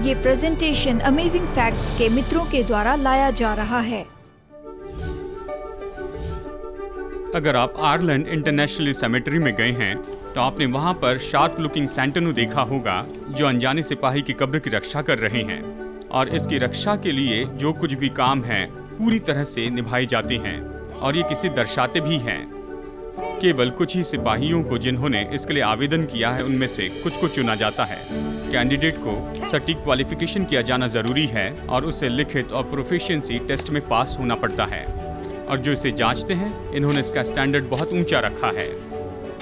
ये presentation amazing facts के मित्रों के द्वारा लाया जा रहा है। अगर आप आयरलैंड इंटरनेशनल सेमेटरी में गए हैं तो आपने वहां पर शार्प लुकिंग सेंटिनल देखा होगा जो अनजाने सिपाही की कब्र की रक्षा कर रहे हैं, और इसकी रक्षा के लिए जो कुछ भी काम है पूरी तरह से निभाए जाते हैं, और ये किसी दर्शाते भी हैं। केवल कुछ ही सिपाहियों को जिन्होंने इसके लिए आवेदन किया है उनमें से कुछ को चुना जाता है। कैंडिडेट को सटीक क्वालिफिकेशन किया जाना जरूरी है और उसे लिखित और प्रोफिशिएंसी टेस्ट में पास होना पड़ता है, और जो इसे जांचते हैं इन्होंने इसका स्टैंडर्ड बहुत ऊंचा रखा है।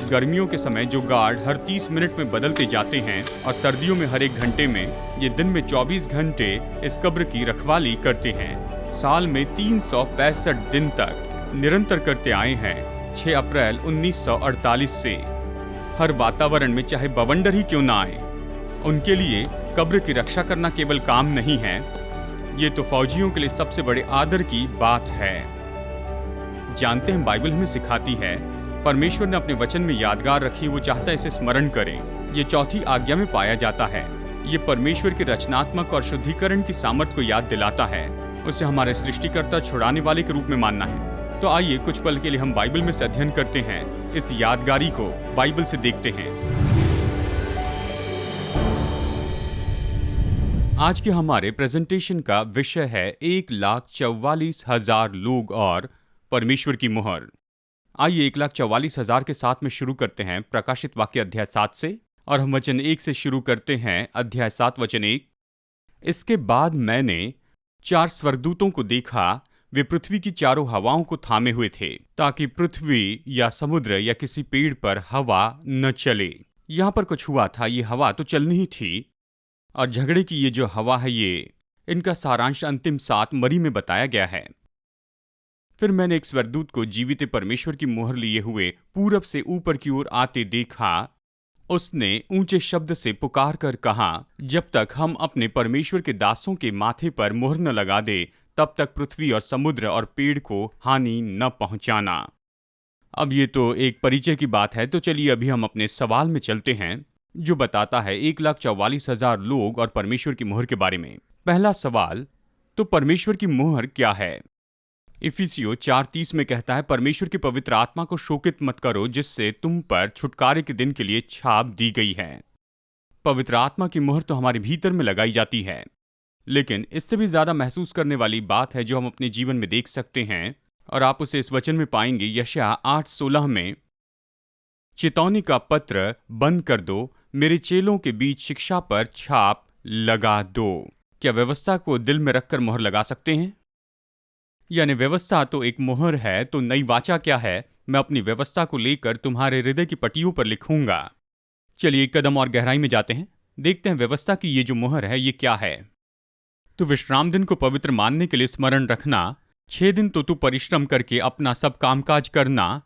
गर्मियों के समय जो गार्ड हर 30 मिनट में बदलते जाते हैं और सर्दियों में हर 1 घंटे में, ये दिन में 24 घंटे इस कब्र की रखवाली करते हैं। साल में 365 दिन तक निरंतर करते आए हैं, 6 अप्रैल 1948 से। हर वातावरण में चाहे बवंडर ही क्यों ना आए, उनके लिए कब्र की रक्षा करना केवल काम नहीं है, ये तो फौजियों के लिए सबसे बड़े आदर की बात है। जानते हैं बाइबल हमें सिखाती है, परमेश्वर ने अपने वचन में यादगार रखी, वो चाहता है इसे स्मरण करें। ये चौथी आज्ञा में पाया जाता है। ये परमेश्वर के रचनात्मक और शुद्धिकरण की सामर्थ्य को याद दिलाता है, उसे हमारे सृष्टिकर्ता छुड़ाने वाले के रूप में मानना है। तो आइए कुछ पल के लिए हम बाइबल में से अध्ययन करते हैं, इस यादगारी को बाइबल से देखते हैं। आज के हमारे प्रेजेंटेशन का विषय है 1,44,000 लोग और परमेश्वर की मुहर। आइए 1,44,000 के साथ में शुरू करते हैं प्रकाशित वाक्य अध्याय 7 से, और हम वचन 1 से शुरू करते हैं। अध्याय 7 वचन 1। इसके बाद मैंने 4 स्वर्गदूतों को देखा, वे पृथ्वी की चारों हवाओं को थामे हुए थे, ताकि पृथ्वी या समुद्र या किसी पेड़ पर हवा न चले। यहाँ पर कुछ हुआ था, ये हवा तो चलनी ही थी, और झगड़े की ये जो हवा है, ये इनका सारांश अंतिम 7 मरी में बताया गया है। फिर मैंने एक स्वर्गदूत को जीवित परमेश्वर की मुहर लिए हुए पूरब से ऊपर की ओर आते देखा। उसने ऊंचे शब्द से पुकार कर कहा, जब तक हम अपने परमेश्वर के दासों के माथे पर मुहर न लगा दे, तब तक पृथ्वी और समुद्र और पेड़ को हानि न पहुंचाना। अब ये तो एक परिचय की बात है, तो चलिए अभी हम अपने सवाल में चलते हैं, जो बताता है 1,44,000 लोग और परमेश्वर की मुहर के बारे में। पहला सवाल, तो परमेश्वर की मुहर क्या है? इफिसियों 4:30 में कहता है, परमेश्वर की पवित्र आत्मा को शोकित मत करो, जिससे तुम पर छुटकारे के दिन के लिए छाप दी गई है। पवित्र आत्मा की मुहर तो हमारे भीतर में लगाई जाती है, लेकिन इससे भी ज्यादा महसूस करने वाली बात है जो हम अपने जीवन में देख सकते हैं, और आप उसे इस वचन में पाएंगे। यशायाह 8:16 में, चेतावनी का पत्र बंद कर दो, मेरे चेलों के बीच शिक्षा पर छाप लगा दो। क्या व्यवस्था को दिल में रखकर मुहर लगा सकते हैं? यानी व्यवस्था तो एक मुहर है, तो नई वाचा क्या है? मैं अपनी व्यवस्था को लेकर तुम्हारे हृदय की पट्टियों पर लिखूंगा। चलिए एक कदम और गहराई में जाते हैं, देखते हैं व्यवस्था की ये जो मुहर है ये क्या है। तो विश्राम दिन को पवित्र मानने के लिए स्मरण रखना, 6 दिन तो तू परिश्रम करके अपना सब कामकाज करना,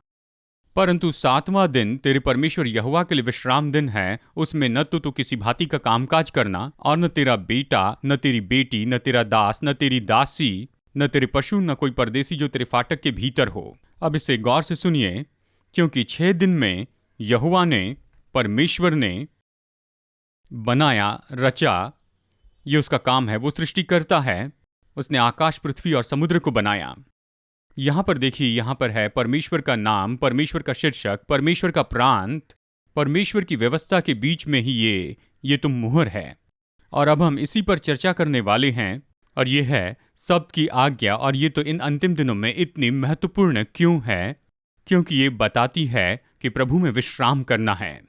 परंतु 7वां दिन तेरे परमेश्वर यहोवा के लिए विश्राम दिन है। उसमें न तो तू किसी भांति का कामकाज करना, और न तेरा बेटा, न तेरी बेटी, न तेरा दास, न तेरी दासी, न तेरे पशु, न कोई परदेसी जो तेरे फाटक के भीतर हो। अब इसे गौर से सुनिए, क्योंकि 6 दिन में यहोवा ने, परमेश्वर ने बनाया, रचा, ये उसका काम है, वो सृष्टि करता है। उसने आकाश, पृथ्वी और समुद्र को बनाया। यहां पर देखिए, यहां पर है परमेश्वर का नाम, परमेश्वर का शीर्षक, परमेश्वर का प्रांत, परमेश्वर की व्यवस्था के बीच में ही ये तो मुहर है। और अब हम इसी पर चर्चा करने वाले हैं, और ये है शब्द की आज्ञा। और ये तो इन अंतिम दिनों में इतनी महत्वपूर्ण क्यों है? क्योंकि ये बताती है कि प्रभु में विश्राम करना है।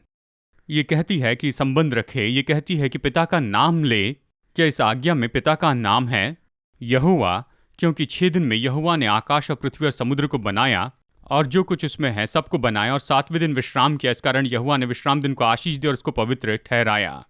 ये कहती है कि संबंध रखे, ये कहती है कि पिता का नाम ले। क्या इस आज्ञा में पिता का नाम है? यहोवा, क्योंकि 6 दिन में यहोवा ने आकाश और पृथ्वी और समुद्र को बनाया, और जो कुछ उसमें है सबको बनाया, और 7वें दिन विश्राम किया। इस कारण यहोवा ने विश्राम दिन को आशीष दी और उसको पवित्र ठहराया।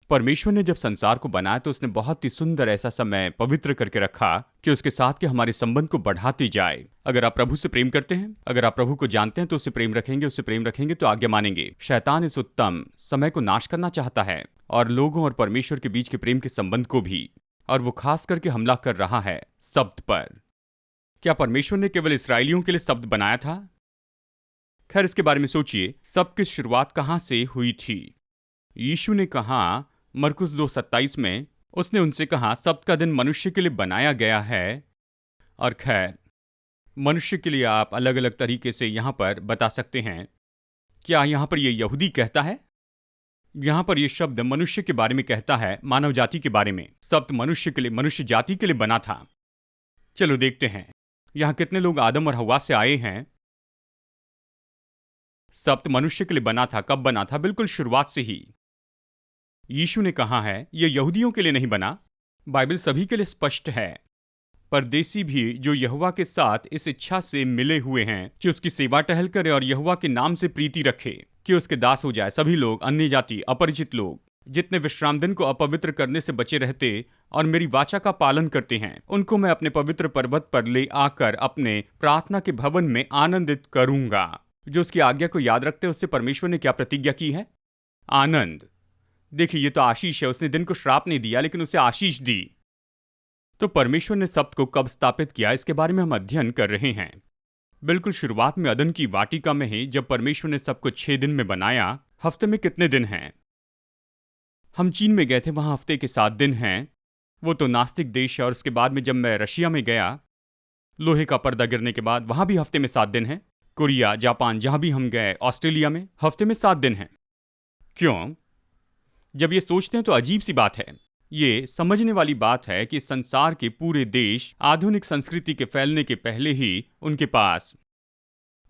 परमेश्वर ने जब संसार को बनाया तो उसने बहुत ही सुंदर ऐसा समय पवित्र करके रखा कि उसके साथ के हमारे संबंध को बढ़ाते जाए। अगर आप प्रभु से प्रेम करते हैं, अगर आप प्रभु को जानते हैं, तो उससे प्रेम रखेंगे, उससे प्रेम रखेंगे तो आज्ञा मानेंगे। शैतान इस उत्तम समय को नाश करना चाहता है, और लोगों और परमेश्वर के बीच के प्रेम के संबंध को भी, और वो खास करके हमला कर रहा है शब्द पर। क्या परमेश्वर ने केवल इसराइलियों के लिए शब्द बनाया था? खैर, इसके बारे में सोचिए, सब की शुरुआत कहां से हुई थी? यीशु ने कहा मरकुस 2:27 में, उसने उनसे कहा, सब्त का दिन मनुष्य के लिए बनाया गया है। और खैर, मनुष्य के लिए आप अलग अलग तरीके से यहां पर बता सकते हैं। क्या यहां पर यह यहूदी कहता है? यहां पर यह शब्द मनुष्य के बारे में कहता है, मानव जाति के बारे में। सब्त मनुष्य के लिए, मनुष्य जाति के लिए बना था। चलो देखते हैं यहां कितने लोग आदम और हव्वा से आए हैं। सब्त मनुष्य के लिए बना था। कब बना था? बिल्कुल शुरुआत से ही। यीशु ने कहा है यह यहूदियों के लिए नहीं बना, बाइबल सभी के लिए स्पष्ट है। परदेसी भी जो यहोवा के साथ इस इच्छा से मिले हुए हैं कि उसकी सेवा टहल करे और यहोवा के नाम से प्रीति रखे, कि उसके दास हो जाए। सभी लोग, अन्य जाति, अपरिचित लोग, जितने विश्राम दिन को अपवित्र करने से बचे रहते और मेरी वाचा का पालन करते हैं, उनको मैं अपने पवित्र पर्वत पर ले आकर अपने प्रार्थना के भवन में आनंदित करूंगा। जो उसकी आज्ञा को याद रखते हैं, उससे परमेश्वर ने क्या प्रतिज्ञा की है? आनंद। देखिए, ये तो आशीष है। उसने दिन को श्राप नहीं दिया, लेकिन उसे आशीष दी। तो परमेश्वर ने सब्त को कब स्थापित किया, इसके बारे में हम अध्ययन कर रहे हैं। बिल्कुल शुरुआत में अदन की वाटिका में ही, जब परमेश्वर ने सबको 6 दिन में बनाया। हफ्ते में कितने दिन हैं? हम चीन में गए थे, वहां हफ्ते के 7 दिन हैं। वो तो नास्तिक देश है। और उसके बाद में जब मैं रशिया में गया, लोहे का पर्दा गिरने के बाद, वहां भी हफ्ते में 7 दिन हैं। कोरिया, जापान, जहां भी हम गए, ऑस्ट्रेलिया में हफ्ते में 7 दिन हैं। क्यों? जब ये सोचते हैं तो अजीब सी बात है। ये समझने वाली बात है कि संसार के पूरे देश आधुनिक संस्कृति के फैलने के पहले ही उनके पास,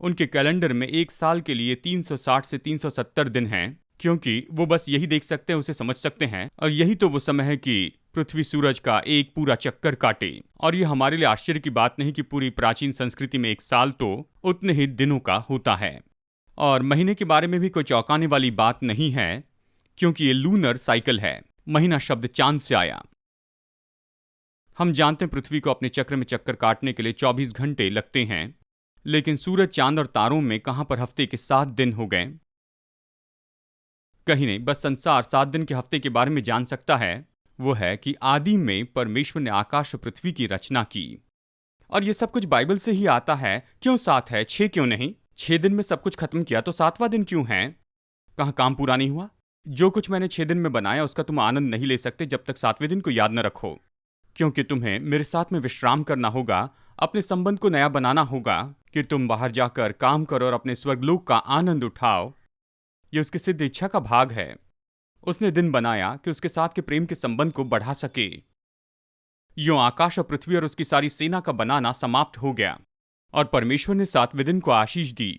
उनके कैलेंडर में एक साल के लिए 360 से 370 दिन हैं, क्योंकि वो बस यही देख सकते हैं, उसे समझ सकते हैं। और यही तो वो समय है कि पृथ्वी सूरज का एक पूरा चक्कर काटे। और ये हमारे लिए आश्चर्य की बात नहीं कि पूरी प्राचीन संस्कृति में एक साल तो उतने ही दिनों का होता है। और महीने के बारे में भी कोई चौंकाने वाली बात नहीं है, क्योंकि ये लूनर साइकिल है। महीना शब्द चांद से आया। हम जानते हैं पृथ्वी को अपने चक्र में चक्कर काटने के लिए 24 घंटे लगते हैं, लेकिन सूरज, चांद और तारों में कहां पर हफ्ते के 7 दिन हो गए? कहीं नहीं। बस संसार 7 दिन के हफ्ते के बारे में जान सकता है, वो है कि आदि में परमेश्वर ने आकाश और पृथ्वी की रचना की। और ये सब कुछ बाइबल से ही आता है। क्यों 7 है, 6 क्यों नहीं? 6 दिन में सब कुछ खत्म किया तो 7वां दिन क्यों है? कहां काम पूरा नहीं हुआ? जो कुछ मैंने 6 दिन में बनाया, उसका तुम आनंद नहीं ले सकते जब तक 7वें दिन को याद न रखो, क्योंकि तुम्हें मेरे साथ में विश्राम करना होगा। अपने संबंध को नया बनाना होगा कि तुम बाहर जाकर काम करो और अपने स्वर्गलोक का आनंद उठाओ। यह उसकी सिद्ध इच्छा का भाग है। उसने दिन बनाया कि उसके साथ के प्रेम के संबंध को बढ़ा सके। यूं आकाश और पृथ्वी और उसकी सारी सेना का बनाना समाप्त हो गया। और परमेश्वर ने 7वें दिन को आशीष दी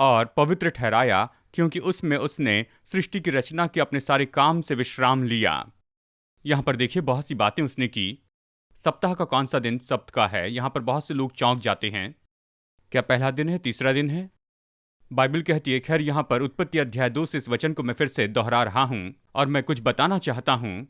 और पवित्र ठहराया, क्योंकि उसमें उसने सृष्टि की रचना के अपने सारे काम से विश्राम लिया। यहां पर देखिए, बहुत सी बातें उसने की। सप्ताह का कौन सा दिन सप्त का है? यहां पर बहुत से लोग चौंक जाते हैं। क्या पहला दिन है, तीसरा दिन है? बाइबल कहती है। खैर, यहां पर उत्पत्ति अध्याय 2 से इस वचन को मैं फिर से दोहरा रहा हूं और मैं कुछ बताना चाहता हूं।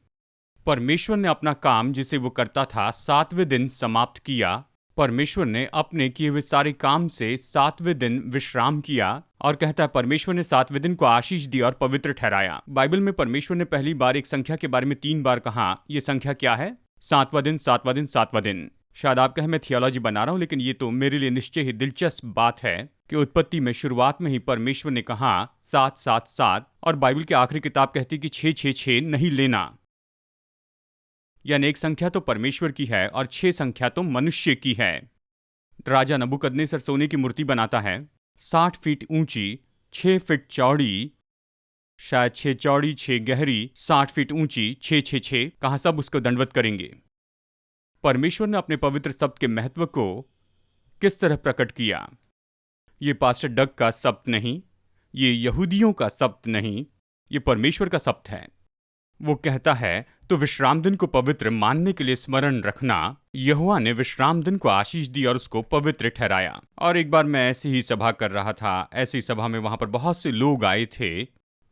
परमेश्वर ने अपना काम जिसे वो करता था 7वें दिन समाप्त किया। परमेश्वर ने अपने किए हुए सारे काम से 7वें दिन विश्राम किया और कहता है परमेश्वर ने 7वें दिन को आशीष दी और पवित्र ठहराया। बाइबल में परमेश्वर ने पहली बार एक संख्या के बारे में 3 बार कहा। यह संख्या क्या है? 7वां दिन, 7वां दिन, 7वां दिन। शायद आप कहें मैं थियोलॉजी बना रहा हूं, लेकिन ये तो मेरे लिए निश्चय ही दिलचस्प बात है कि उत्पत्ति में शुरुआत में ही परमेश्वर ने कहा 7 7 7, और बाइबल की आखिरी किताब कहती कि 6 6 6 नहीं लेना। यानी एक संख्या तो परमेश्वर की है और 6 संख्या तो मनुष्य की है। राजा नबूकदनेस्सर सोने की मूर्ति बनाता है, 60 फीट ऊंची, 6 फीट चौड़ी, शायद 6 चौड़ी 6 गहरी, 60 फीट ऊंची, 6 6 6। कहां सब उसको दंडवत करेंगे? परमेश्वर ने अपने पवित्र शब्द के महत्व को किस तरह प्रकट किया? ये पास्टर डग का शब्द नहीं, ये यहूदियों का शब्द नहीं, ये परमेश्वर का शब्द है। वो कहता है तो विश्राम दिन को पवित्र मानने के लिए स्मरण रखना। यहोवा ने विश्राम दिन को आशीष दी और उसको पवित्र ठहराया। और एक बार मैं ऐसी ही सभा कर रहा था। ऐसी सभा में वहां पर बहुत से लोग आए थे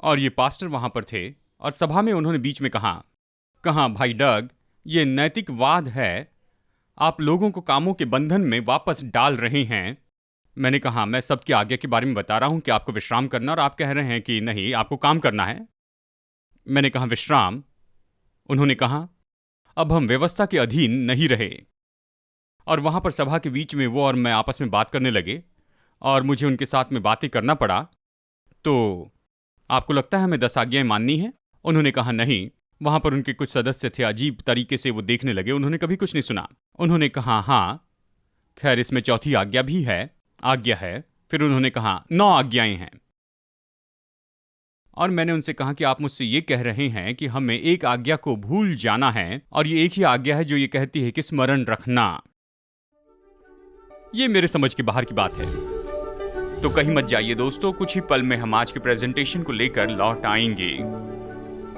और ये पास्टर वहां पर थे। और सभा में उन्होंने बीच में कहा भाई डग, ये नैतिकवाद है, आप लोगों को कामों के बंधन में वापस डाल रहे हैं। मैंने कहा मैं सबकी आज्ञा के बारे में बता रहा हूं कि आपको विश्राम करना, और आप कह रहे हैं कि नहीं, आपको काम करना है। मैंने कहा विश्राम। उन्होंने कहा अब हम व्यवस्था के अधीन नहीं रहे। और वहां पर सभा के बीच में वो और मैं आपस में बात करने लगे और मुझे उनके साथ में बातें करना पड़ा। तो आपको लगता है हमें 10 आज्ञाएं माननी है? उन्होंने कहा नहीं, वहां पर उनके कुछ सदस्य थे, अजीब तरीके से वो देखने लगे। उन्होंने कभी कुछ नहीं सुना। उन्होंने कहा, हाँ खैर इसमें चौथी आज्ञा भी है, आज्ञा है। फिर उन्होंने कहा 9 आज्ञाएं हैं। और मैंने उनसे कहा कि आप मुझसे ये कह रहे हैं कि हमें एक आज्ञा को भूल जाना है, और ये एक ही आज्ञा है जो ये कहती है कि स्मरण रखना। ये मेरे समझ के बाहर की बात है। तो कहीं मत जाइए दोस्तों, कुछ ही पल में हम आज के प्रेजेंटेशन को लेकर लौट आएंगे।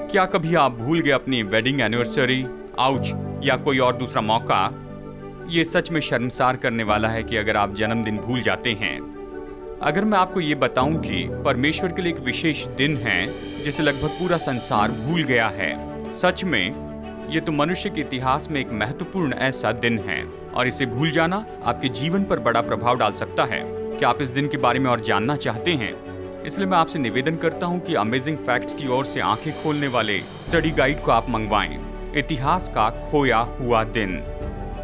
क्या कभी आप भूल गए अपनी वेडिंग एनिवर्सरी, आउच, या कोई और दूसरा मौका? ये सच में शर्मसार करने वाला है कि अगर आप जन्मदिन भूल जाते हैं। अगर मैं आपको ये बताऊं कि परमेश्वर के लिए एक विशेष दिन है जिसे लगभग पूरा संसार भूल गया है, सच में ये तो मनुष्य के इतिहास में एक महत्वपूर्ण ऐसा दिन है, और इसे भूल जाना आपके जीवन पर बड़ा प्रभाव डाल सकता है। क्या आप इस दिन के बारे में और जानना चाहते हैं? इसलिए मैं आपसे निवेदन करता हूं कि अमेजिंग फैक्ट्स की ओर से आंखें खोलने वाले स्टडी गाइड को आप मंगवाएं, इतिहास का खोया हुआ दिन।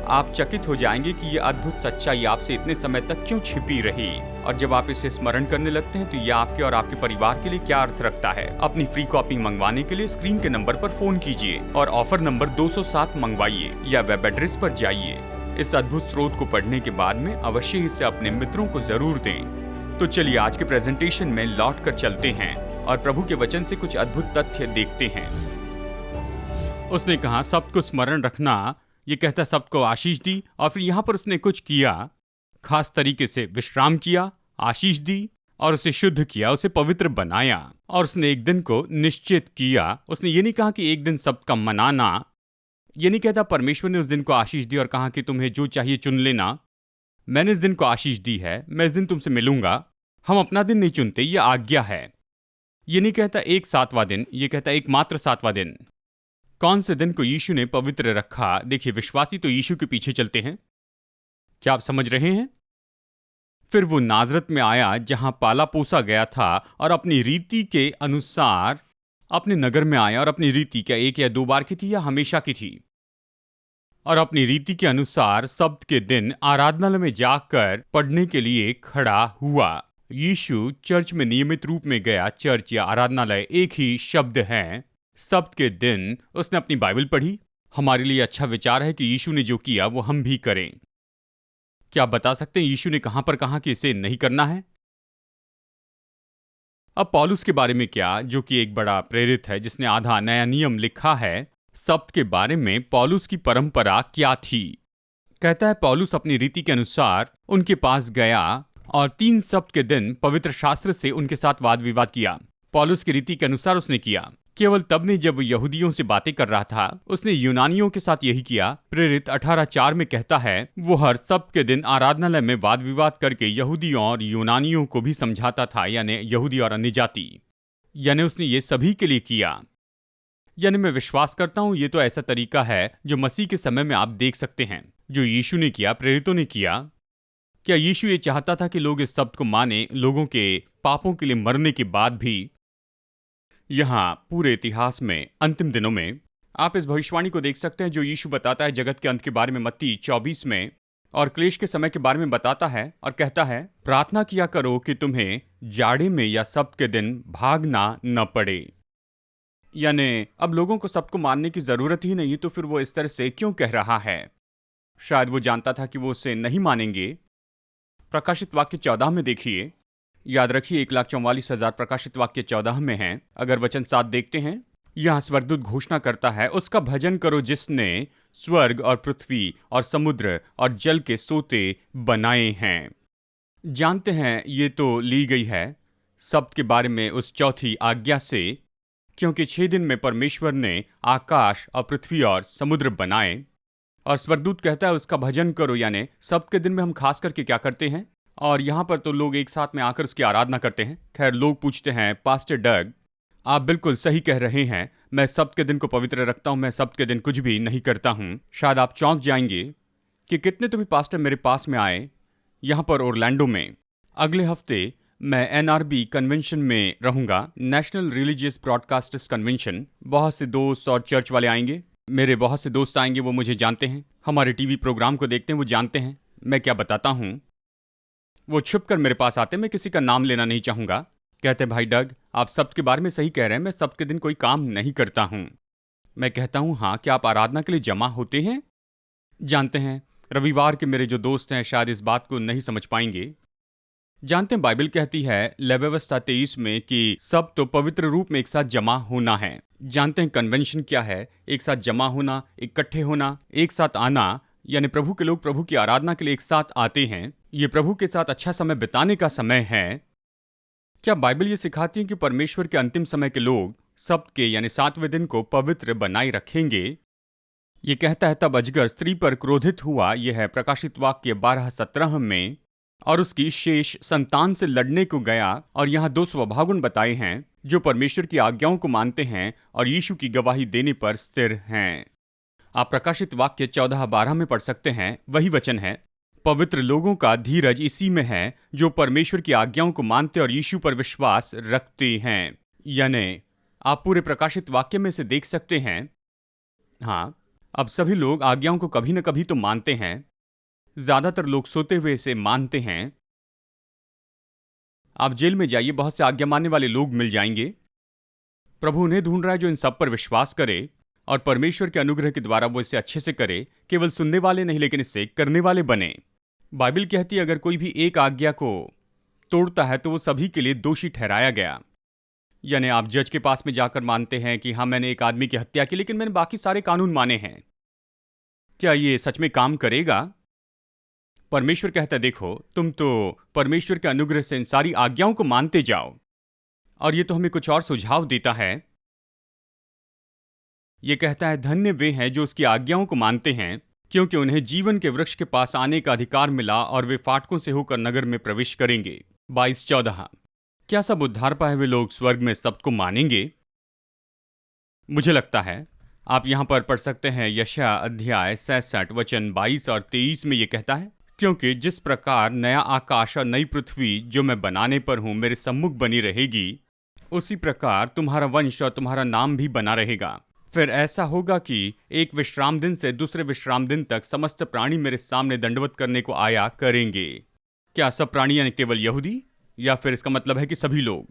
आप चकित हो जाएंगे कि ये अद्भुत सच्चाई आपसे इतने समय तक क्यों छिपी रही, और जब आप इसे स्मरण करने लगते हैं तो यह आपके और आपके परिवार के लिए क्या अर्थ रखता है। अपनी फ्री कॉपी मंगवाने के लिए स्क्रीन के नंबर पर फोन कीजिए और ऑफर नंबर 207 मंगवाइए, या वेब एड्रेस पर जाइए। इस अद्भुत स्रोत को पढ़ने के बाद में अवश्य इसे अपने मित्रों को जरूर दें। तो चलिए आज के प्रेजेंटेशन में लौट कर चलते हैं और प्रभु के वचन से कुछ अद्भुत तथ्य देखते हैं। उसने कहा सबको स्मरण रखना, ये कहता सबको आशीष दी, और फिर यहाँ पर उसने कुछ किया, खास तरीके से विश्राम किया, आशीष दी और उसे शुद्ध किया, उसे पवित्र बनाया, और उसने एक दिन को निश्चित किया। उसने ये नहीं कहा कि एक दिन सबका मनाना, ये नहीं कहता परमेश्वर ने उस दिन को आशीष दी और कहा कि तुम्हें जो चाहिए चुन लेना, मैंने इस दिन को आशीष दी है, मैं इस दिन तुमसे मिलूंगा। हम अपना दिन नहीं चुनते, ये आज्ञा है। ये नहीं कहता एक 7वां दिन, ये कहता एकमात्र 7वां दिन। कौन से दिन को यीशु ने पवित्र रखा? देखिए, विश्वासी तो यीशु के पीछे चलते हैं। क्या आप समझ रहे हैं? फिर वो नाजरत में आया जहां पाला पोसा गया था, और अपनी रीति के अनुसार अपने नगर में आया। और अपनी रीति क्या 1 या 2 बार की थी या हमेशा की थी? और अपनी रीति के अनुसार सब्त के दिन आराधनालय में जाकर पढ़ने के लिए खड़ा हुआ। यीशु चर्च में नियमित रूप में गया। चर्च या आराधनालय एक ही शब्द है। सब्त के दिन उसने अपनी बाइबल पढ़ी। हमारे लिए अच्छा विचार है कि यीशु ने जो किया वो हम भी करें। क्या आप बता सकते हैं यीशु ने कहां पर कहा कि इसे नहीं करना है? अब पौलुस के बारे में क्या, जो कि एक बड़ा प्रेरित है, जिसने आधा नया नियम लिखा है, सब्त के बारे में पौलुस की परंपरा क्या थी? कहता है पौलुस अपनी रीति के अनुसार उनके पास गया और 3 सब्त के दिन पवित्र शास्त्र से उनके साथ वाद विवाद किया। पौलुस की रीति के अनुसार उसने किया। केवल तब नहीं जब वो यहूदियों से बातें कर रहा था, उसने यूनानियों के साथ यही किया। प्रेरित 18:4 में कहता है वो हर सब्त के दिन आराधनालय में वाद विवाद करके यहूदियों और यूनानियों को भी समझाता था, यानी यहूदी और अन्य जाति। यानी उसने ये सभी के लिए किया। यानी मैं विश्वास करता हूं ये तो ऐसा तरीका है जो मसीह के समय में आप देख सकते हैं, जो यीशु ने किया, प्रेरितों ने किया। क्या यीशु ये चाहता था कि लोग इस शब्द को माने, लोगों के पापों के लिए मरने के बाद भी? यहाँ पूरे इतिहास में अंतिम दिनों में आप इस भविष्यवाणी को देख सकते हैं जो यीशु बताता है जगत के अंत के बारे में मत्ती 24 में, और क्लेश के समय के बारे में बताता है और कहता है प्रार्थना किया करो कि तुम्हें जाड़े में या सब्त के दिन भागना न पड़े। यानी अब लोगों को सबको मानने की जरूरत ही नहीं, तो फिर वो इस तरह से क्यों कह रहा है? शायद वो जानता था कि वो उसे नहीं मानेंगे। प्रकाशित वाक्य 14 में देखिए, याद रखिए 1,44,000 प्रकाशित वाक्य 14 में हैं। अगर वचन 7 देखते हैं, यहाँ स्वर्गदूत घोषणा करता है उसका भजन करो जिसने स्वर्ग और पृथ्वी और समुद्र और जल के सोते बनाए हैं। जानते हैं ये तो ली गई है सब्त के बारे में उस चौथी आज्ञा से, क्योंकि 6 दिन में परमेश्वर ने आकाश और पृथ्वी और समुद्र बनाए। और स्वर्गदूत कहता है उसका भजन करो, यानी सब्त के दिन में हम खास करके क्या करते हैं? और यहाँ पर तो लोग एक साथ में आकर उसकी आराधना करते हैं। खैर, लोग पूछते हैं पास्टर डग आप बिल्कुल सही कह रहे हैं, मैं सब्त के दिन को पवित्र रखता हूँ, मैं सब्त के दिन कुछ भी नहीं करता हूँ। शायद आप चौंक जाएंगे कि कितने तो भी पास्टर मेरे पास में आए यहाँ पर ओरलैंडो में। अगले हफ्ते मैं NRB कन्वेंशन में रहूँगा, नेशनल रिलीजियस ब्रॉडकास्टर्स कन्वेंशन। बहुत से दोस्त और चर्च वाले आएंगे, मेरे बहुत से दोस्त आएंगे, वो मुझे जानते हैं, हमारे टीवी प्रोग्राम को देखते हैं, वो जानते हैं मैं क्या बताता हूँ। वो छुप कर मेरे पास आते, मैं किसी का नाम लेना नहीं चाहूँगा। कहते भाई डग आप सब्त के बारे में सही कह रहे हैं, मैं सब्त के दिन कोई काम नहीं करता हूँ। मैं कहता हूँ हाँ, क्या आप आराधना के लिए जमा होते हैं? जानते हैं, रविवार के मेरे जो दोस्त हैं शायद इस बात को नहीं समझ पाएंगे। जानते हैं, बाइबल कहती है लेव्यवस्था 23 में कि सब तो पवित्र रूप में एक साथ जमा होना है। जानते हैं कन्वेंशन क्या है? एक साथ जमा होना, इकट्ठे होना, एक साथ आना, यानी प्रभु के लोग प्रभु की आराधना के लिए एक साथ आते हैं। ये प्रभु के साथ अच्छा समय बिताने का समय है। क्या बाइबल ये सिखाती है कि परमेश्वर के अंतिम समय के लोग सब्त के यानी 7वें दिन को पवित्र बनाए रखेंगे? ये कहता है तब अजगर स्त्री पर क्रोधित हुआ, यह है प्रकाशित वाक्य 12:17 में, और उसकी शेष संतान से लड़ने को गया। और यहाँ 2 स्वभावगुण बताए हैं जो परमेश्वर की आज्ञाओं को मानते हैं और यीशु की गवाही देने पर स्थिर हैं। आप प्रकाशित वाक्य 14:12 में पढ़ सकते हैं, वही वचन है, पवित्र लोगों का धीरज इसी में है जो परमेश्वर की आज्ञाओं को मानते और यीशु पर विश्वास रखते हैं। यानी आप पूरे प्रकाशित वाक्य में से देख सकते हैं। हाँ, अब सभी लोग आज्ञाओं को कभी न कभी तो मानते हैं। ज्यादातर लोग सोते हुए इसे मानते हैं। आप जेल में जाइए, बहुत से आज्ञा मानने वाले लोग मिल जाएंगे। प्रभु उन्हें ढूंढ रहा है जो इन सब पर विश्वास करे और परमेश्वर के अनुग्रह के द्वारा वो इसे अच्छे से करे। केवल सुनने वाले नहीं, लेकिन इसे करने वाले बने। बाइबल कहती है अगर कोई भी एक आज्ञा को तोड़ता है तो वो सभी के लिए दोषी ठहराया गया। यानी आप जज के पास में जाकर मानते हैं कि हाँ, मैंने एक आदमी की हत्या की, लेकिन मैंने बाकी सारे कानून माने हैं। क्या ये सच में काम करेगा? परमेश्वर कहता है देखो, तुम तो परमेश्वर के अनुग्रह से इन सारी आज्ञाओं को मानते जाओ। और ये तो हमें कुछ और सुझाव देता है। ये कहता है धन्य वे हैं जो उसकी आज्ञाओं को मानते हैं, क्योंकि उन्हें जीवन के वृक्ष के पास आने का अधिकार मिला और वे फाटकों से होकर नगर में प्रवेश करेंगे। 22:14। क्या सब उद्धार पाए हुए लोग स्वर्ग में शब्द को मानेंगे? मुझे लगता है आप यहां पर पढ़ सकते हैं यशायाह अध्याय 66 वचन 22 और 23 में। यह कहता है, क्योंकि जिस प्रकार नया आकाश और नई पृथ्वी जो मैं बनाने पर हूं मेरे सम्मुख बनी रहेगी, उसी प्रकार तुम्हारा वंश और तुम्हारा नाम भी बना रहेगा। फिर ऐसा होगा कि एक विश्राम दिन से दूसरे विश्राम दिन तक समस्त प्राणी मेरे सामने दंडवत करने को आया करेंगे। क्या सब प्राणी यानी केवल यहूदी, या फिर इसका मतलब है कि सभी लोग?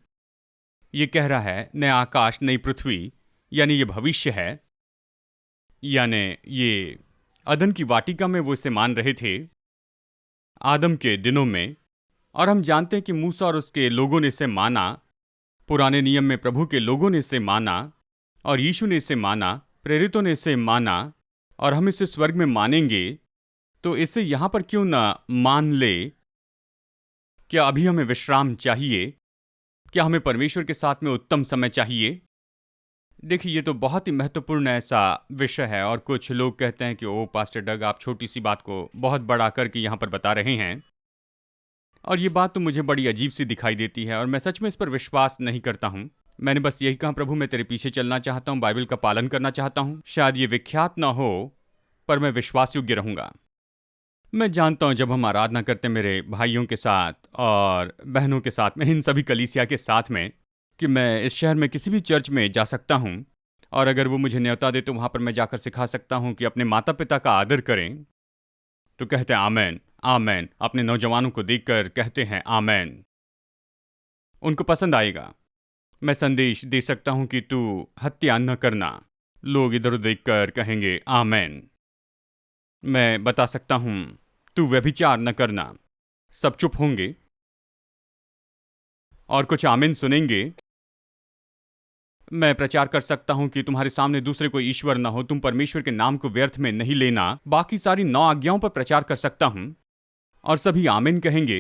ये कह रहा है नया आकाश नई पृथ्वी, यानी ये भविष्य है। यानी ये अदन की वाटिका में वो इसे मान रहे थे आदम के दिनों में। और हम जानते हैं कि मूसा और उसके लोगों ने इसे माना, पुराने नियम में प्रभु के लोगों ने इसे माना, और यीशु ने इसे माना, प्रेरितों ने इसे माना, और हम इसे स्वर्ग में मानेंगे। तो इसे यहां पर क्यों ना मान ले? क्या अभी हमें विश्राम चाहिए? क्या हमें परमेश्वर के साथ में उत्तम समय चाहिए? देखिए, ये तो बहुत ही महत्वपूर्ण ऐसा विषय है। और कुछ लोग कहते हैं कि ओ पास्टर डग, आप छोटी सी बात को बहुत बड़ा करके यहाँ पर बता रहे हैं। और ये बात तो मुझे बड़ी अजीब सी दिखाई देती है और मैं सच में इस पर विश्वास नहीं करता हूँ। मैंने बस यही कहा, प्रभु मैं तेरे पीछे चलना चाहता हूँ, बाइबल का पालन करना चाहता हूँ। शायद ये विख्यात ना हो, पर मैं विश्वास योग्य रहूँगा। मैं जानता हूँ जब हम आराधना करते मेरे भाइयों के साथ और बहनों के साथ में, इन सभी कलीसिया के साथ में, कि मैं इस शहर में किसी भी चर्च में जा सकता हूँ और अगर वो मुझे न्योता दे तो वहाँ पर मैं जाकर सिखा सकता हूँ कि अपने माता पिता का आदर करें। तो कहते हैं आमेन आमेन। अपने नौजवानों को देखकर कहते हैं आमेन। उनको पसंद आएगा। मैं संदेश दे सकता हूँ कि तू हत्या न करना। लोग इधर उधर देखकर कहेंगे आमेन। मैं बता सकता हूँ तू व्यभिचार न करना। सब चुप होंगे और कुछ आमीन सुनेंगे। मैं प्रचार कर सकता हूं कि तुम्हारे सामने दूसरे कोई ईश्वर न हो, तुम परमेश्वर के नाम को व्यर्थ में नहीं लेना। बाकी सारी 9 आज्ञाओं पर प्रचार कर सकता हूं और सभी आमीन कहेंगे।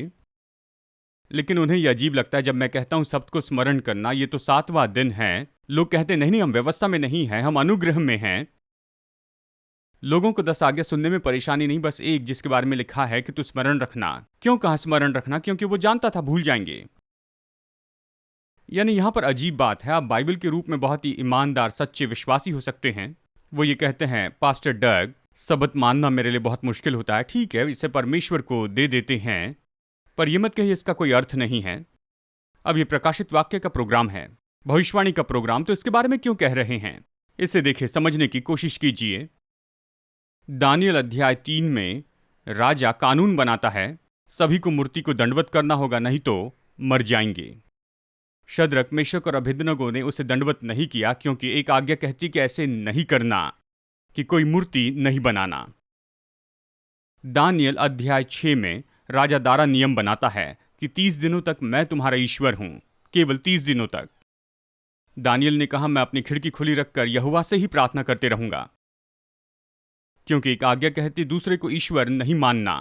लेकिन उन्हें यह अजीब लगता है जब मैं कहता हूं शब्द को स्मरण करना, ये तो 7वां दिन है। लोग कहते नहीं नहीं, हम व्यवस्था में नहीं हैं, हम अनुग्रह में हैं। लोगों को 10 आज्ञा सुनने में परेशानी नहीं, बस एक जिसके बारे में लिखा है कि तू स्मरण रखना। क्यों कहा स्मरण रखना? क्योंकि वो जानता था भूल जाएंगे। यानी यहां पर अजीब बात है। आप बाइबल के रूप में बहुत ही ईमानदार सच्चे विश्वासी हो सकते हैं। वो ये कहते हैं पास्टर डग, सबत मानना मेरे लिए बहुत मुश्किल होता है। ठीक है, इसे परमेश्वर को दे देते हैं, पर यह मत कहिए इसका कोई अर्थ नहीं है। अब ये प्रकाशित वाक्य का प्रोग्राम है, भविष्यवाणी का प्रोग्राम, तो इसके बारे में क्यों कह रहे हैं? इसे देखिए, समझने की कोशिश कीजिए। दानियल अध्याय 3 में राजा कानून बनाता है, सभी को मूर्ति को दंडवत करना होगा, नहीं तो मर जाएंगे। शद्रक, मेशक और अबेदनगो ने उसे दंडवत नहीं किया, क्योंकि एक आज्ञा कहती कि ऐसे नहीं करना, कि कोई मूर्ति नहीं बनाना। दानियल अध्याय 6 में राजा दारा नियम बनाता है कि 30 दिनों तक मैं तुम्हारा ईश्वर हूं, केवल 30 दिनों तक। दानियल ने कहा, मैं अपनी खिड़की खुली रखकर यहोवा से ही प्रार्थना करते रहूंगा, क्योंकि एक आज्ञा कहती दूसरे को ईश्वर नहीं मानना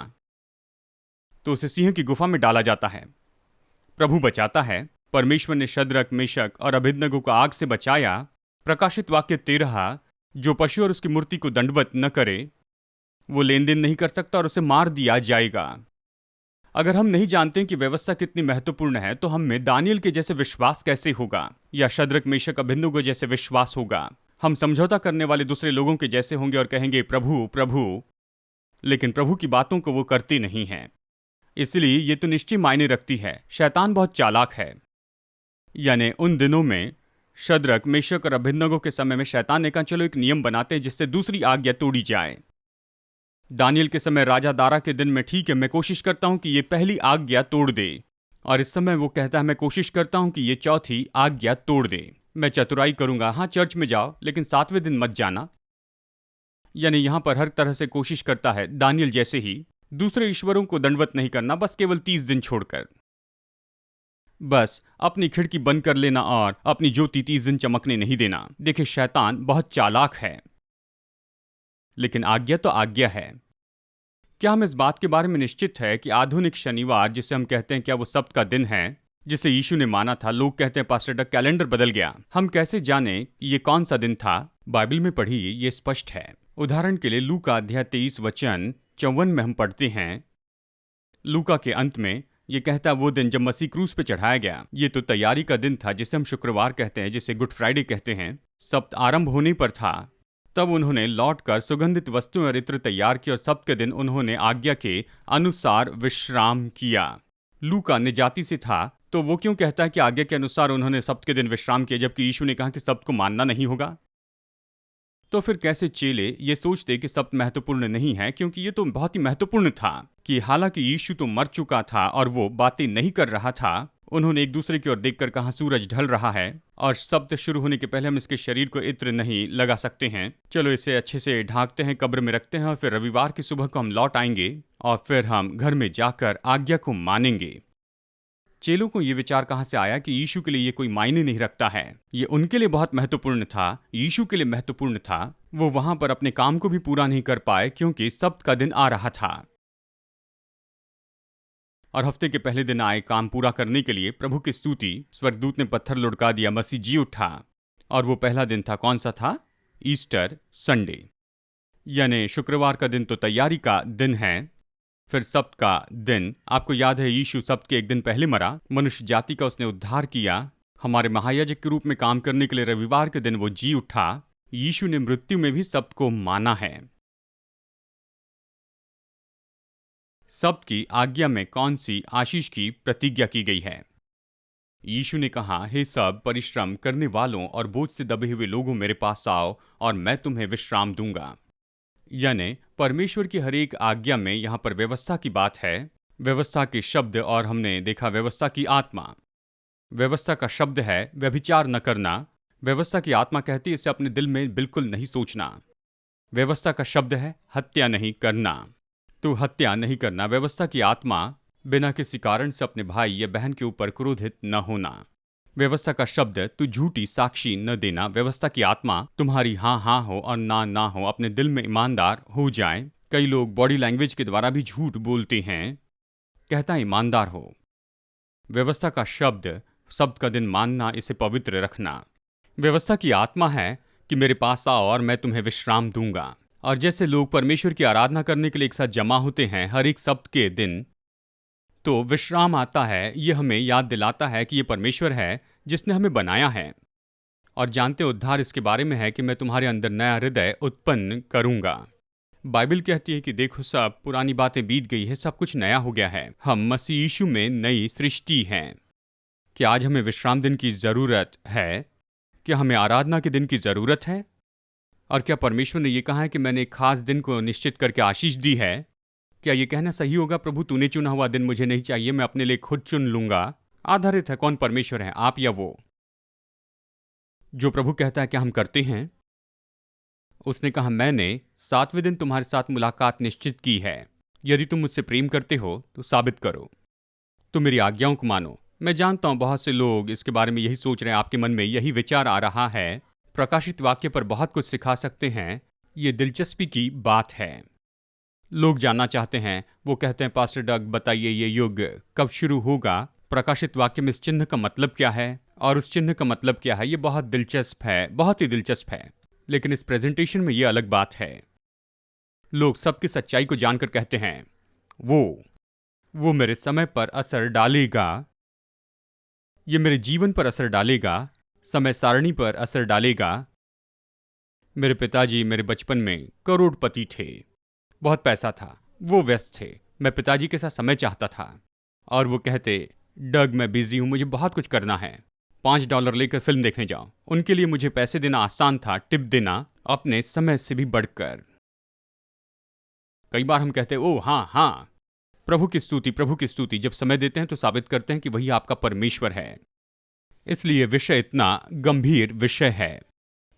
तो उसे सिंह की गुफा में डाला जाता है। प्रभु बचाता है। परमेश्वर ने शद्रक, मेशक और अबेदनगो को आग से बचाया। प्रकाशित वाक्य 13, जो पशु और उसकी मूर्ति को दंडवत न करे वो लेन देन नहीं कर सकता और उसे मार दिया जाएगा। अगर हम नहीं जानते कि व्यवस्था कितनी महत्वपूर्ण है, तो हम में दानियल के जैसे विश्वास कैसे होगा, या शद्रक, मेशक, अबेदनगो जैसे विश्वास होगा? हम समझौता करने वाले दूसरे लोगों के जैसे होंगे और कहेंगे प्रभु प्रभु, लेकिन प्रभु की बातों को वो करते नहीं हैं। इसलिए ये तो निश्चय मायने रखती है, शैतान बहुत चालाक है। यानी उन दिनों में शद्रक, मेशक और अबेदनगो के समय में शैतान ने कहा चलो एक नियम बनाते हैं जिससे दूसरी आज्ञा तोड़ी जाए। दानियल के समय राजा दारा के दिन में ठीक है, मैं कोशिश करता हूं कि ये पहली आज्ञा तोड़ दे, और इस समय वो कहता है मैं कोशिश करता हूं कि ये चौथी आज्ञा तोड़ दे। मैं चतुराई करूंगा, हाँ चर्च में जाओ लेकिन 7वें दिन मत जाना। यानी यहां पर हर तरह से कोशिश करता है दानियल जैसे ही दूसरे ईश्वरों को दंडवत नहीं करना, बस केवल 30 दिन छोड़कर, बस अपनी खिड़की बंद कर लेना और अपनी ज्योति 30 दिन चमकने नहीं देना। देखिए शैतान बहुत चालाक है, लेकिन आज्ञा तो आज्ञा है। क्या हम इस बात के बारे में निश्चित है कि आधुनिक शनिवार, जिसे हम कहते हैं, क्या वो सब्त का दिन है जिसे यीशु ने माना था? लोग कहते हैं पास्टर डग कैलेंडर बदल गया। हम कैसे जाने ये कौन सा दिन था? बाइबल में पढ़िए, ये स्पष्ट है। उदाहरण के लिए लूका अध्याय 23 वचन 54 में हम पढ़ते हैं, लूका के अंत में ये कहता वो दिन जब मसीह क्रूस पे चढ़ाया गया। ये तो तैयारी का दिन था जिसे हम शुक्रवार कहते हैं, जिसे गुड फ्राइडे कहते हैं। सप्त आरंभ होने पर था, तब उन्होंने लौटकर सुगंधित वस्तुएं और इत्र तैयार की और सप्त के दिन उन्होंने आज्ञा के अनुसार विश्राम किया। लूका निजाती से था, तो वो क्यों कहता है कि आज्ञा के अनुसार उन्होंने सप्त के दिन विश्राम किया, जबकि यीशु ने कहा कि सप्त को मानना नहीं होगा? तो फिर कैसे चेले ये सोचते कि सप्त महत्वपूर्ण नहीं है? क्योंकि ये तो बहुत ही महत्वपूर्ण था कि हालांकि यीशु तो मर चुका था और वो बातें नहीं कर रहा था। उन्होंने एक दूसरे की ओर देखकर कहा सूरज ढल रहा है और सप्त शुरू होने के पहले हम इसके शरीर को इत्र नहीं लगा सकते हैं, चलो इसे अच्छे से ढांकते हैं, कब्र में रखते हैं और फिर रविवार की सुबह को हम लौट आएंगे और फिर हम घर में जाकर आज्ञा को मानेंगे। चेलों को ये विचार कहां से आया कि यीशु के लिए ये कोई मायने नहीं रखता है? ये उनके लिए बहुत महत्वपूर्ण था, यीशु के लिए महत्वपूर्ण था। वो वहां पर अपने काम को भी पूरा नहीं कर पाए क्योंकि सब्त का दिन आ रहा था, और हफ्ते के पहले दिन आए काम पूरा करने के लिए प्रभु की स्तुति, स्वर्गदूत ने पत्थर लुढ़का दिया, मसीह जी उठा, और वो पहला दिन था। कौन सा था? ईस्टर संडे, यानी शुक्रवार का दिन तो तैयारी का दिन है। फिर सब्त का दिन, आपको याद है यीशु सब्त के एक दिन पहले मरा, मनुष्य जाति का उसने उद्धार किया। हमारे महायाजक के रूप में काम करने के लिए रविवार के दिन वो जी उठा। यीशु ने मृत्यु में भी सब्त को माना है। सब्त की आज्ञा में कौन सी आशीष की प्रतिज्ञा की गई है? यीशु ने कहा, हे सब परिश्रम करने वालों और बोझ से दबे हुए लोगों मेरे पास आओ और मैं तुम्हें विश्राम दूंगा। यानी परमेश्वर की हर एक आज्ञा में यहां पर व्यवस्था की बात है, व्यवस्था के शब्द, और हमने देखा व्यवस्था की आत्मा। व्यवस्था का शब्द है व्यभिचार न करना, व्यवस्था की आत्मा कहती है इसे अपने दिल में बिल्कुल नहीं सोचना। व्यवस्था का शब्द है हत्या नहीं करना, तो हत्या नहीं करना। व्यवस्था की आत्मा बिना किसी कारण से अपने भाई या बहन के ऊपर क्रोधित न होना। व्यवस्था का शब्द तू झूठी साक्षी न देना। व्यवस्था की आत्मा तुम्हारी हाँ हाँ हो और ना ना हो, अपने दिल में ईमानदार हो जाए। कई लोग बॉडी लैंग्वेज के द्वारा भी झूठ बोलते हैं, कहता ईमानदार हो। व्यवस्था का शब्द शब्द का दिन मानना, इसे पवित्र रखना। व्यवस्था की आत्मा है कि मेरे पास आओ और मैं तुम्हें विश्राम दूंगा। और जैसे लोग परमेश्वर की आराधना करने के लिए एक साथ जमा होते हैं हर एक सब्त के दिन, तो विश्राम आता है। ये हमें याद दिलाता है कि ये परमेश्वर है जिसने हमें बनाया है, और जानते उद्धार इसके बारे में है कि मैं तुम्हारे अंदर नया हृदय उत्पन्न करूंगा। बाइबल कहती है कि देखो सब पुरानी बातें बीत गई है, सब कुछ नया हो गया है। हम मसीह यीशु में नई सृष्टि हैं। क्या आज हमें विश्राम दिन की ज़रूरत है? क्या हमें आराधना के दिन की ज़रूरत है? और क्या परमेश्वर ने यह कहा है कि मैंने एक खास दिन को निश्चित करके आशीष दी है? क्या ये कहना सही होगा, प्रभु तूने चुना हुआ दिन मुझे नहीं चाहिए, मैं अपने लिए खुद चुन लूंगा? आधारित है कौन परमेश्वर है, आप या वो। जो प्रभु कहता है कि हम करते हैं, उसने कहा मैंने 7वें दिन तुम्हारे साथ मुलाकात निश्चित की है। यदि तुम मुझसे प्रेम करते हो तो साबित करो, तुम मेरी आज्ञाओं को मानो। मैं जानता हूं बहुत से लोग इसके बारे में यही सोच रहे हैं, आपके मन में यही विचार आ रहा है, प्रकाशित वाक्य पर बहुत कुछ सिखा सकते हैं। ये दिलचस्पी की बात है। लोग जानना चाहते हैं, वो कहते हैं पास्टर डग बताइए ये युग कब शुरू होगा, प्रकाशित वाक्य में इस चिन्ह का मतलब क्या है और उस चिन्ह का मतलब क्या है। ये बहुत दिलचस्प है, बहुत ही दिलचस्प है। लेकिन इस प्रेजेंटेशन में ये अलग बात है। लोग सबकी सच्चाई को जानकर कहते हैं वो मेरे समय पर असर डालेगा, ये मेरे जीवन पर असर डालेगा, समय सारणी पर असर डालेगा। मेरे पिताजी मेरे बचपन में करोड़पति थे, बहुत पैसा था, वो व्यस्त थे। मैं पिताजी के साथ समय चाहता था और वो कहते डग मैं बिजी हूं, मुझे बहुत कुछ करना है, $5 लेकर फिल्म देखने जाओ। उनके लिए मुझे पैसे देना आसान था, टिप देना अपने समय से भी बढ़कर। कई बार हम कहते ओह हाँ, प्रभु की स्तुति। जब समय देते हैं तो साबित करते हैं कि वही आपका परमेश्वर है। इसलिए विषय इतना गंभीर विषय है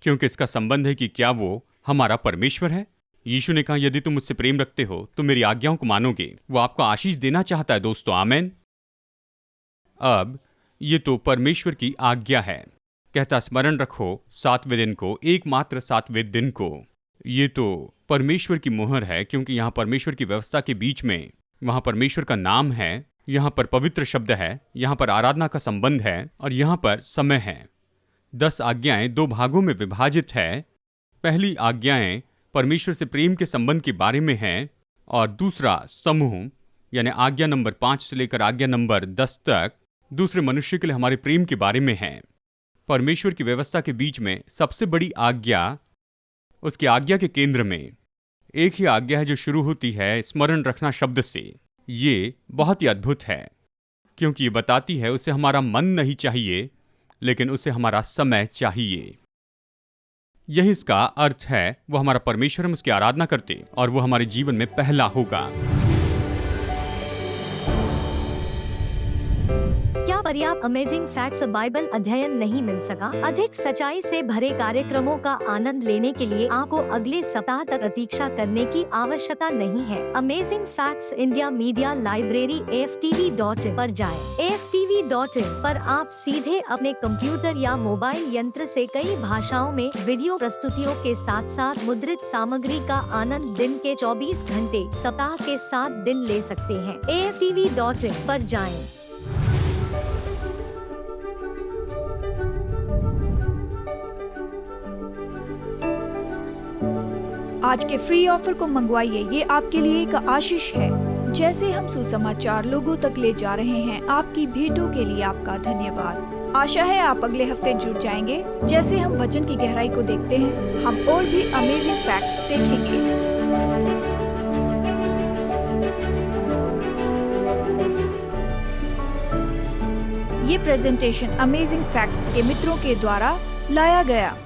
क्योंकि इसका संबंध है कि क्या वो हमारा परमेश्वर है। यीशु ने कहा यदि तुम मुझसे प्रेम रखते हो तो मेरी आज्ञाओं को मानोगे। वो आपको आशीष देना चाहता है दोस्तों, आमेन। अब ये तो परमेश्वर की आज्ञा है, कहता स्मरण रखो 7वें दिन को, एकमात्र 7वें दिन को। ये तो परमेश्वर की मुहर है क्योंकि यहाँ परमेश्वर की व्यवस्था के बीच में वहाँ परमेश्वर का नाम है, यहाँ पर पवित्र शब्द है, यहाँ पर आराधना का संबंध है और यहाँ पर समय है। 10 आज्ञाएं 2 भागों में विभाजित है। पहली आज्ञाएं परमेश्वर से प्रेम के संबंध के बारे में है और दूसरा समूह यानी आज्ञा नंबर 5 से लेकर आज्ञा नंबर 10 तक दूसरे मनुष्य के लिए हमारे प्रेम के बारे में है। परमेश्वर की व्यवस्था के बीच में सबसे बड़ी आज्ञा, उसकी आज्ञा के केंद्र में एक ही आज्ञा है जो शुरू होती है स्मरण रखना शब्द से। ये बहुत ही अद्भुत है क्योंकि ये बताती है उसे हमारा मन नहीं चाहिए लेकिन उसे हमारा समय चाहिए। यही इसका अर्थ है, वो हमारा परमेश्वर, हम उसकी आराधना करते और वो हमारे जीवन में पहला होगा। क्या पर्याप्त अमेजिंग फैक्ट्स बाइबल अध्ययन नहीं मिल सका? अधिक सच्चाई से भरे कार्यक्रमों का आनंद लेने के लिए आपको अगले सप्ताह तक प्रतीक्षा करने की आवश्यकता नहीं है। Amazing facts India media library AFTV.in पर जाएं। AFTV.in पर आप सीधे अपने कंप्यूटर या मोबाइल यंत्र से कई भाषाओं में वीडियो प्रस्तुतियों के साथ साथ मुद्रित सामग्री का आनंद दिन के 24 घंटे सप्ताह के 7 दिन ले सकते हैं। AFTV.in पर जाएं। आज के फ्री ऑफर को मंगवाइए, ये आपके लिए एक आशीष है। जैसे हम सुसमाचार लोगों तक ले जा रहे हैं, आपकी भेंटों के लिए आपका धन्यवाद। आशा है आप अगले हफ्ते जुड़ जाएंगे। जैसे हम वचन की गहराई को देखते हैं, हम और भी अमेजिंग फैक्ट्स देखेंगे। ये प्रेजेंटेशन अमेजिंग फैक्ट्स के मित्रों के द्वारा लाया गया।